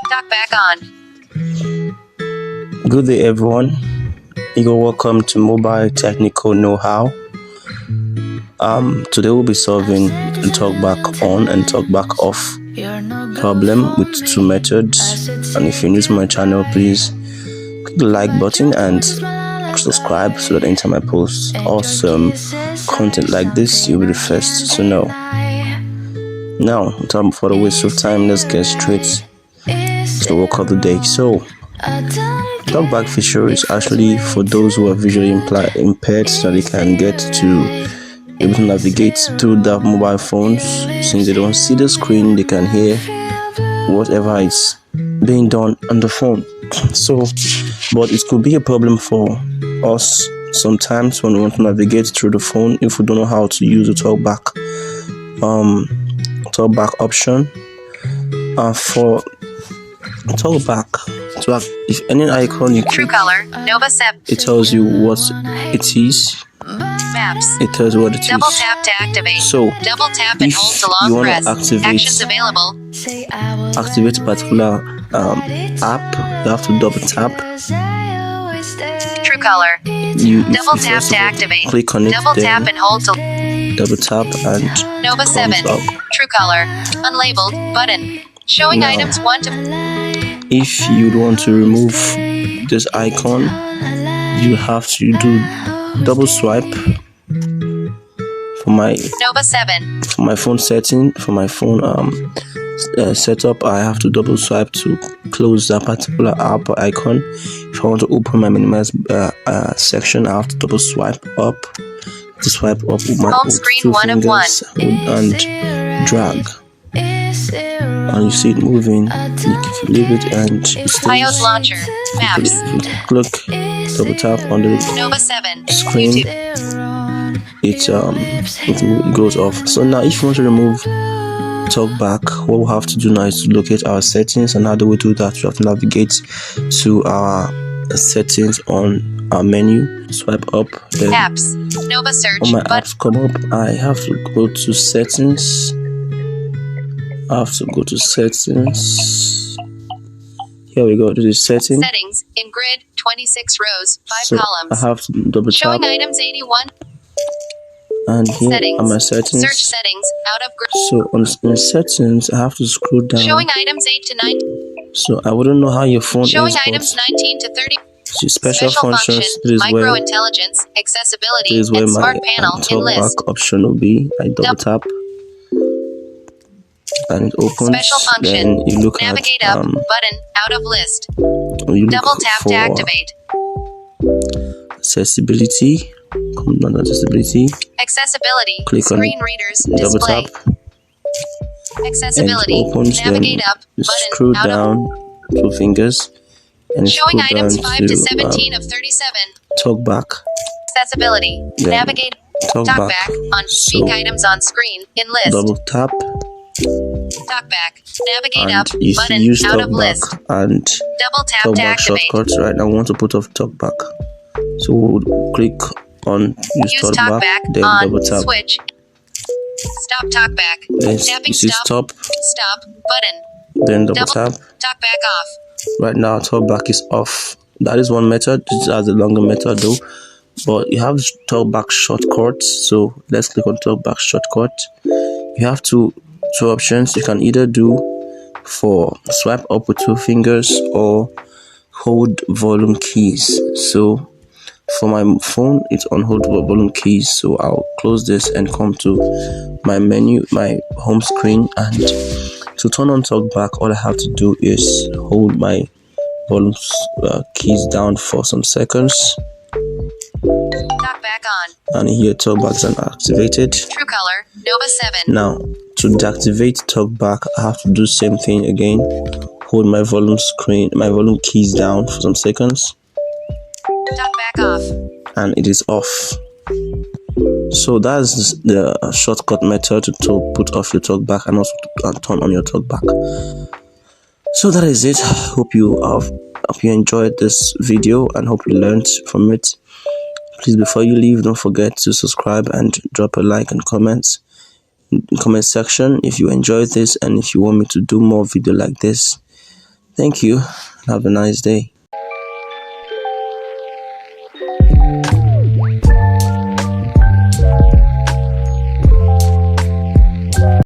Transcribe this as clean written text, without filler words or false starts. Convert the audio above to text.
TalkBack on. Good day, everyone. You're welcome to Mobile Technical Know-how. Today we'll be solving the TalkBack on and TalkBack off problem with two methods. And if you're new to my channel, please click the like button and subscribe so that anytime I post awesome content like this, you'll be the first to know. Now, without further waste of time, let's get straight to the work of the day. So, TalkBack feature is actually for those who are visually impaired, so they can get to able to navigate through their mobile phones. Since they don't see the screen, they can hear whatever is being done on the phone. So, but it could be a problem for us sometimes when we want to navigate through the phone if we don't know how to use the TalkBack option. For TalkBack, if any icon you click, Nova 7. it tells you what it is. Maps. It tells you what it Double is. tap to activate. So, double tap and if hold to you long want press. to Actions available. activate a particular app, you have to double tap. TrueColor. You Double first tap to activate. click on it, Double then tap and hold to double tap and Nova it 7. comes up. TrueColor. Unlabeled button. Showing Now, items 1 to. if you want to remove this icon, you have to do double swipe. For my Nova 7. phone setting, for my phone setup, I have to double swipe to close that particular app or icon. If I want to open my minimize section, I have to double swipe up with my Home screen two 1 of 1. fingers and drag, and you see it moving. If you leave it and it stays, iOS launcher. Maps. if you click double tap on the Nova 7. screen, YouTube. it goes off. So now if you want to remove TalkBack, what we'll have to do now is to locate our settings, and how do we do that? We have to navigate to our settings on our menu, swipe up, then Apps. Nova search. when my But apps come up, I have to go to settings. Here we go to the settings. settings. In grid. 26 rows. 5 So columns. I have to double tap, Showing items 81. and here Settings. are my settings. Search settings. Out of grid. So in settings, I have to scroll down. Showing items 8 to 9. So I wouldn't know how your phone Showing is, items 19 to 30. but special functions. This is micro where intelligence, accessibility, this is where and my smart panel in list. TalkBack option will be. I double tap, and it opens. Special function. Then you look Navigate at up button out of list. you look Double tap for to activate. accessibility. Come down to accessibility. Accessibility. Click on Screen readers. double Display. tap, Accessibility. and it opens. Navigate Then up you button scroll out of down two fingers, and showing scroll items down 5 to to 17 of 37. TalkBack. Accessibility. Then Navigate. TalkBack. TalkBack on speak So items on screen in list. double tap, TalkBack. Navigate and up if you button use out of list. TalkBack and Double tap to TalkBack activate. shortcuts, right now we want to put off TalkBack, so we'll click on use Use TalkBack, TalkBack then on double tap, switch. Stop TalkBack. then Tapping you see stop. stop, Stop button. then double Double tap. TalkBack off. Right now TalkBack is off. That is one method. This has a longer method though, but you have TalkBack shortcut. So let's click on TalkBack shortcut. You have two options. You can either do for swipe up with two fingers or hold volume keys. So for my phone, it's on hold volume keys. So I'll close this and come to my menu, my home screen, and to turn on TalkBack, all I have to do is hold my volume keys down for some seconds, TalkBack on. and here TalkBack is activated. TrueColor. Nova 7. Now to deactivate TalkBack, I have to do the same thing again. Hold my volume keys down for some seconds, TalkBack off. and it is off. So that's the shortcut method to put off your TalkBack and also to turn on your TalkBack. So that is it. Hope you enjoyed this video and hope you learned from it. Please, before you leave, don't forget to subscribe and drop a like and comments in the comment section if you enjoyed this and if you want me to do more video like this. Thank you. Have a nice day.